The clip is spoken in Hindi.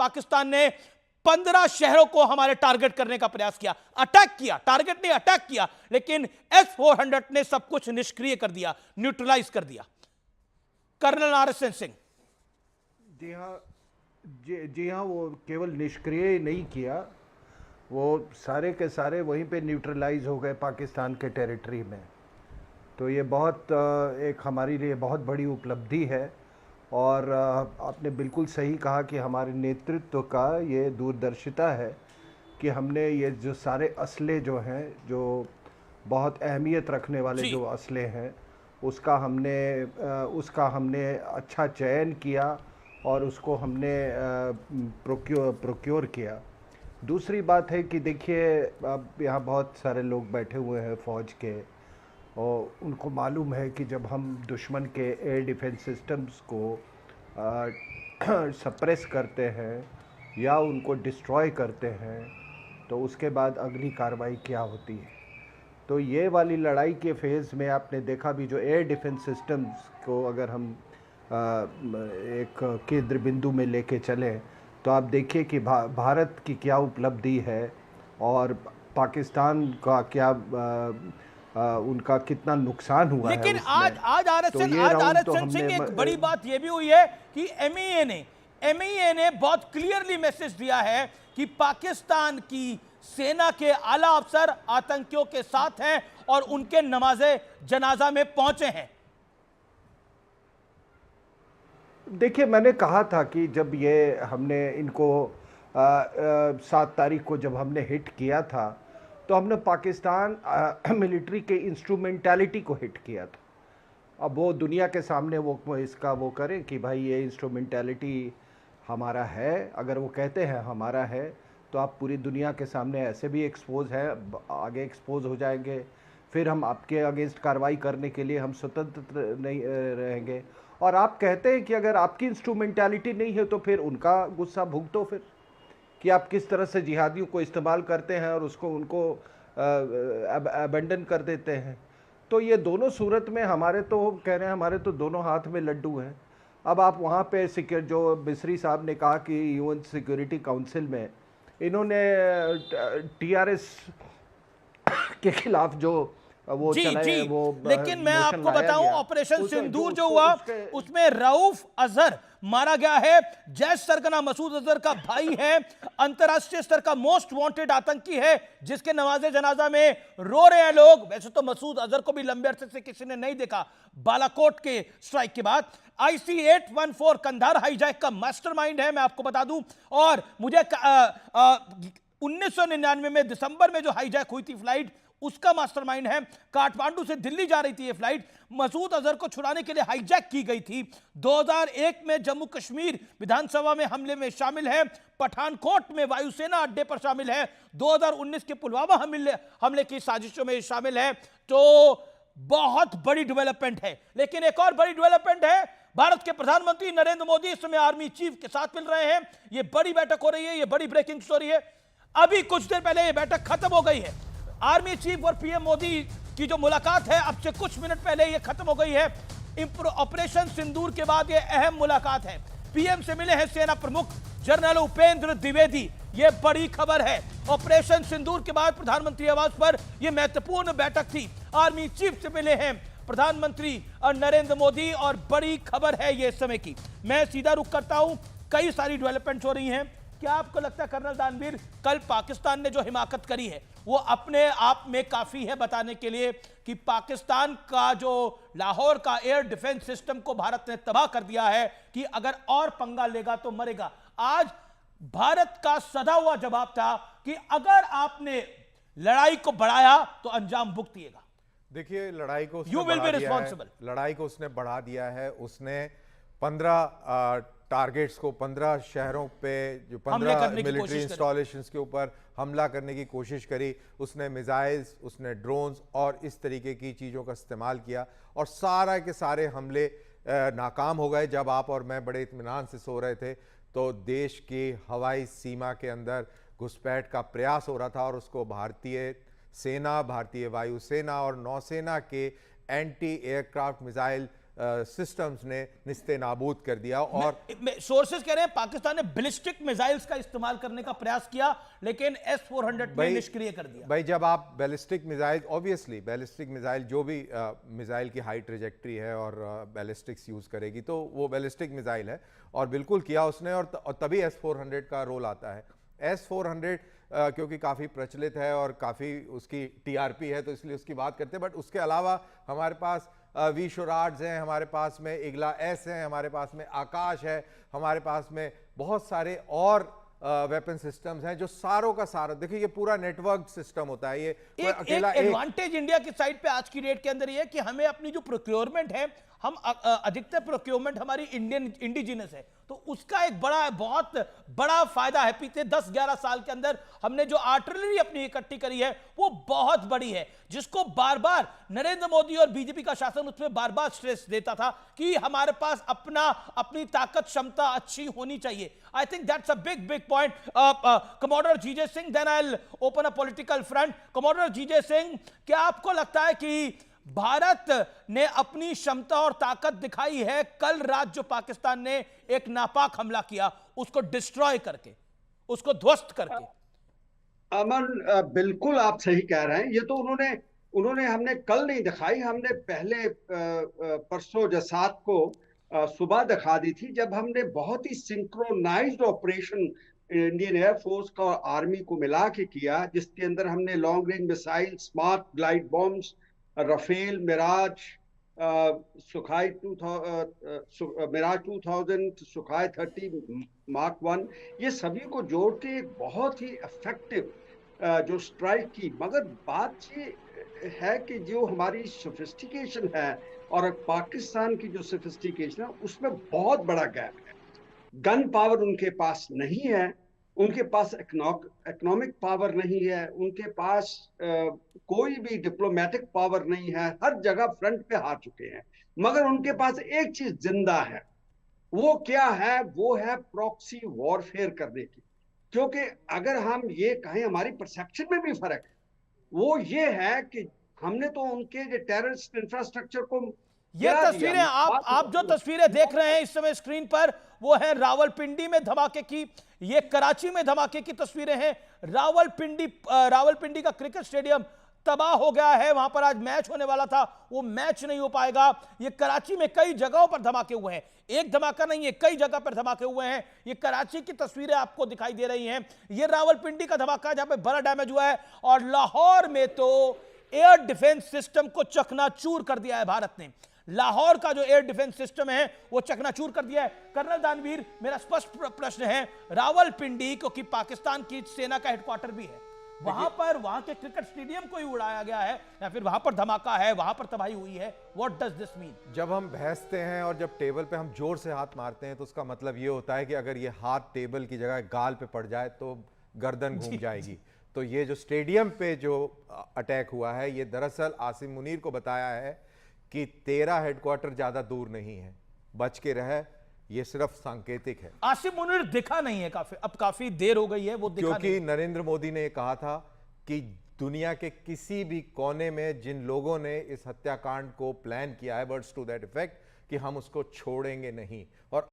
पाकिस्तान ने 15 शहरों को हमारे टारगेट करने का प्रयास किया, अटैक किया, टारगेट नहीं अटैक किया, लेकिन S-400 ने सब कुछ निष्क्रिय कर दिया, न्यूट्रलाइज कर दिया। Colonel RSN Singh. जी हाँ, जी हाँ, वो केवल निष्क्रिय नहीं किया, वो सारे के सारे वहीं पे न्यूट्रलाइज हो गए पाकिस्तान के टेरिटरी में। तो ये बहुत एक हमारे लिए बहुत बड़ी उपलब्धि है। और आपने बिल्कुल सही कहा कि हमारे नेतृत्व का ये दूरदर्शिता है कि हमने ये जो सारे असले जो हैं, जो बहुत अहमियत रखने वाले जो असले हैं, उसका हमने अच्छा चयन किया और उसको हमने प्रोक्योर किया। दूसरी बात है कि देखिए, अब यहाँ बहुत सारे लोग बैठे हुए हैं फ़ौज के, और उनको मालूम है कि जब हम दुश्मन के एयर डिफेंस सिस्टम्स को सप्रेस करते हैं या उनको डिस्ट्रॉय करते हैं, तो उसके बाद अगली कार्रवाई क्या होती है। तो ये वाली लड़ाई के फेज़ में आपने देखा भी, जो एयर डिफेंस सिस्टम्स को अगर हम एक केंद्र बिंदु में लेके चलें, तो आप देखिए कि भारत की क्या उपलब्धि है और पाकिस्तान का क्या उनका कितना नुकसान हुआ है। लेकिन आज RSN सिंह एक बड़ी बात यह भी हुई है कि MEA ने बहुत क्लियरली मैसेज दिया है कि पाकिस्तान की सेना के आला अफसर आतंकियों के साथ हैं और उनके नमाजे जनाजा में पहुंचे हैं। देखिए, मैंने कहा था कि जब ये हमने इनको 7 तारीख को जब हमने हिट किया था, तो हमने पाकिस्तान मिलिट्री के इंस्ट्रूमेंटालिटी को हिट किया था। अब वो दुनिया के सामने वो करें कि भाई ये इंस्ट्रूमेंटालिटी हमारा है। अगर वो कहते हैं हमारा है, तो आप पूरी दुनिया के सामने ऐसे भी एक्सपोज है, आगे एक्सपोज हो जाएंगे, फिर हम आपके अगेंस्ट कार्रवाई करने के लिए हम स्वतंत्र नहीं रहेंगे। और आप कहते हैं कि अगर आपकी इंस्ट्रूमेंटालिटी नहीं है, तो फिर उनका गुस्सा भुगतो फिर, कि आप किस तरह से जिहादियों को इस्तेमाल करते हैं और उनको अबेंडन कर देते हैं। तो ये दोनों सूरत में हमारे तो कह रहे हैं, हमारे तो दोनों हाथ में लड्डू हैं। अब आप वहाँ पे जो मिस्री साहब ने कहा कि UN सिक्योरिटी काउंसिल में इन्होंने TRS के खिलाफ जो वो चलाए, वो लेकिन मैं आपको बताऊं, ऑपरेशन सिंदूर जो हुआ उसमें रऊफ अजहर मारा गया है। जैश सरगना मसूद अजहर का भाई है, अंतरराष्ट्रीय स्तर का मोस्ट वांटेड आतंकी है, जिसके नवाजे जनाजा में रो रहे हैं लोग। वैसे तो मसूद अजहर को भी लंबे अरसे से किसी ने नहीं देखा, बालाकोट के स्ट्राइक के बाद। IC-814 कंधार हाईजैक का मास्टरमाइंड है, मैं आपको बता दूं। और मुझे 1999 में दिसंबर में जो हाईजैक हुई थी फ्लाइट, उसका मास्टरमाइंड है। काठमांडू से दिल्ली जा रही थी ये फ्लाइट, मसूद अजहर को छुड़ाने के लिए हाईजैक की गई थी। 2001 में जम्मू कश्मीर विधानसभा में हमले में शामिल है, पठानकोट में वायुसेना अड्डे पर शामिल है, 2019 के पुलवामा हमले की साजिशों में शामिल है। तो बहुत बड़ी डेवलपमेंट है। लेकिन एक और बड़ी डेवलपमेंट है, भारत के प्रधानमंत्री नरेंद्र मोदी इस समय आर्मी चीफ के साथ मिल रहे हैं। यह बड़ी बैठक हो रही है, यह बड़ी ब्रेकिंग स्टोरी है। अभी कुछ देर पहले यह बैठक खत्म हो गई है। आर्मी चीफ और PM मोदी की जो मुलाकात है, अब से कुछ मिनट पहले यह खत्म हो गई है। ऑपरेशन सिंदूर के बाद यह अहम मुलाकात है। PM से मिले हैं सेना प्रमुख जनरल उपेंद्र द्विवेदी। यह बड़ी खबर है। ऑपरेशन सिंदूर के बाद प्रधानमंत्री आवास पर यह महत्वपूर्ण बैठक थी। आर्मी चीफ से मिले हैं प्रधानमंत्री नरेंद्र मोदी और बड़ी खबर है यह समय की। मैं सीधा रुख करता हूं, कई सारी डेवलपमेंट्स हो रही हैं। क्या आपको लगता है कर्नल दानवीर, कल पाकिस्तान ने जो हिमाकत करी है वो अपने आप में काफी है बताने के लिए कि पाकिस्तान का जो लाहौर का एयर डिफेंस सिस्टम को भारत ने तबाह कर दिया है कि अगर और पंगा लेगा तो मरेगा। आज भारत का सदा हुआ जवाब था कि अगर आपने लड़ाई को बढ़ाया तो अंजाम भुगतिएगा। देखिए, लड़ाई को यू विल बी रिस्पॉन्सिबल। लड़ाई को उसने बढ़ा दिया है। उसने 15 टारगेट्स को 15 शहरों पे, जो 15 मिलिट्री इंस्टॉलेशंस के ऊपर हमला करने की कोशिश करी। उसने मिसाइल्स, उसने ड्रोन्स और इस तरीके की चीज़ों का इस्तेमाल किया और सारा के सारे हमले नाकाम हो गए। जब आप और मैं बड़े इत्मीनान से सो रहे थे, तो देश की हवाई सीमा के अंदर घुसपैठ का प्रयास हो रहा था और उसको भारतीय सेना, भारतीय वायुसेना और नौसेना के एंटी एयरक्राफ्ट मिसाइल सिस्टम्स ने निस्ते नाबूद कर दिया। और सोर्सेस कह रहे हैं पाकिस्तान ने बैलिस्टिक मिसाइल्स का इस्तेमाल करने का प्रयास किया, लेकिन S-400 में निष्क्रिय कर दिया। भाई जब आप ballistic missile, obviously ballistic missile जो भी मिसाइल की हाई ट्रेजेक्ट्री है और बैलिस्टिक्स यूज करेगी तो वो बैलिस्टिक मिसाइल है, और बिल्कुल किया उसने, और तभी S-400 का रोल आता है। S-400 क्योंकि काफ़ी प्रचलित है और काफ़ी उसकी TRP है तो इसलिए उसकी बात करते हैं, बट उसके अलावा हमारे पास V-SHORADs हैं, हमारे पास में इग्ला S हैं, हमारे पास में आकाश है, हमारे पास में बहुत सारे और वेपन सिस्टम्स हैं जो सारों का सारा, देखिए ये पूरा नेटवर्क सिस्टम होता है। ये अकेला एक एडवांटेज इंडिया की साइड पे आज की डेट के अंदर ये है कि हमें अपनी जो प्रोक्योरमेंट है, हम अधिकतर प्रोक्योरमेंट हमारी इंडियन इंडिजिनस है, तो उसका एक बहुत बड़ा फायदा है। पिछले 10-11 साल के अंदर हमने जो आर्टिलरी अपनी इकट्ठी करी है वो बहुत बड़ी है, जिसको बार बार नरेंद्र मोदी और बीजेपी का शासन उसमें बार बार स्ट्रेस देता था कि हमारे पास अपनी ताकत क्षमता अच्छी होनी चाहिए। I think that's a big point. Commodore GJ Singh, then I will open a political front. Commodore GJ Singh, क्या आपको लगता है कि भारत ने अपनी क्षमता और ताकत दिखाई है? कल रात जो पाकिस्तान ने एक नापाक हमला किया, उसको डिस्ट्रॉय करके, उसको ध्वस्त करके। अमन, बिल्कुल आप सही कह रहे हैं। ये तो उन्होंने हमने कल नहीं दिखाई, हमने पहले परसों जसात को सुबह दिखा दी थी, जब हमने बहुत ही सिंक्रोनाइज्ड ऑपरेशन इंडियन एयरफोर्स का और आर्मी को मिला के किया, जिसके अंदर हमने long range missile, smart glide bombs, Rafale, Mirage, Sukhoi 2000, सुखाई 30 मार्क 1, ये सभी को जोड़ के एक बहुत ही इफेक्टिव जो स्ट्राइक की। मगर बात ये है कि जो हमारी सोफिस्टिकेशन है और पाकिस्तान की जो सोफिस्टिकेशन है, उसमें बहुत बड़ा गैप है। गन पावर उनके पास नहीं है, उनके पास इकोनॉमिक पावर नहीं है, उनके पास कोई भी डिप्लोमेटिक पावर नहीं है, हर जगह फ्रंट पे हार चुके हैं। मगर उनके पास एक चीज जिंदा है, वो क्या है? वो है प्रॉक्सी वॉरफेयर करने की। क्योंकि अगर हम ये कहें, हमारी परसेप्शन में भी फर्क है। वो ये है कि हमने तो उनके जो टेररिस्ट इंफ्रास्ट्रक्चर को, ये तस्वीरें आप जो तस्वीरें देख रहे हैं इस समय स्क्रीन पर, वो है रावलपिंडी में धमाके की, ये कराची में धमाके की तस्वीरें हैं। रावलपिंडी का क्रिकेट स्टेडियम तबाह हो गया है, वहां पर आज मैच होने वाला था, वो मैच नहीं हो पाएगा। ये कराची में कई जगहों पर धमाके हुए हैं, एक धमाका नहीं है, कई जगह पर धमाके हुए हैं। ये कराची की तस्वीरें आपको दिखाई दे रही हैं। ये रावलपिंडी का धमाका जहां पे बड़ा डैमेज हुआ है, और लाहौर में तो एयर डिफेंस सिस्टम को चकनाचूर कर दिया है भारत ने। लाहौर का जो एयर डिफेंस सिस्टम है वो चकनाचूर कर दिया है। कर्नल दानवीर, मेरा स्पष्ट प्रश्न है, रावलपिंडी क्योंकि पाकिस्तान की सेना का हेडक्वार्टर भी है, वहां के क्रिकेट स्टेडियम को ही उड़ाया गया है, या फिर वहां पर धमाका है, वहां पर तबाही हुई है? What does this mean? जब हम भैंसते हैं और जब टेबल पे हम जोर से हाथ मारते हैं तो उसका मतलब ये होता है कि अगर ये हाथ टेबल की जगह गाल पे पड़ जाए तो गर्दन घूम जाएगी। तो ये जो स्टेडियम पे जो अटैक हुआ है, ये दरअसल आसिम मुनीर को बताया है कि तेरा हेडक्वार्टर ज्यादा दूर नहीं है, बच के रहे, ये सिर्फ सांकेतिक है। आसिम मुनीर दिखा नहीं है, काफी देर हो गई है वो दिखा क्योंकि नहीं। नरेंद्र मोदी ने कहा था कि दुनिया के किसी भी कोने में जिन लोगों ने इस हत्याकांड को प्लान किया है, वर्ड्स टू दैट इफेक्ट, कि हम उसको छोड़ेंगे नहीं। और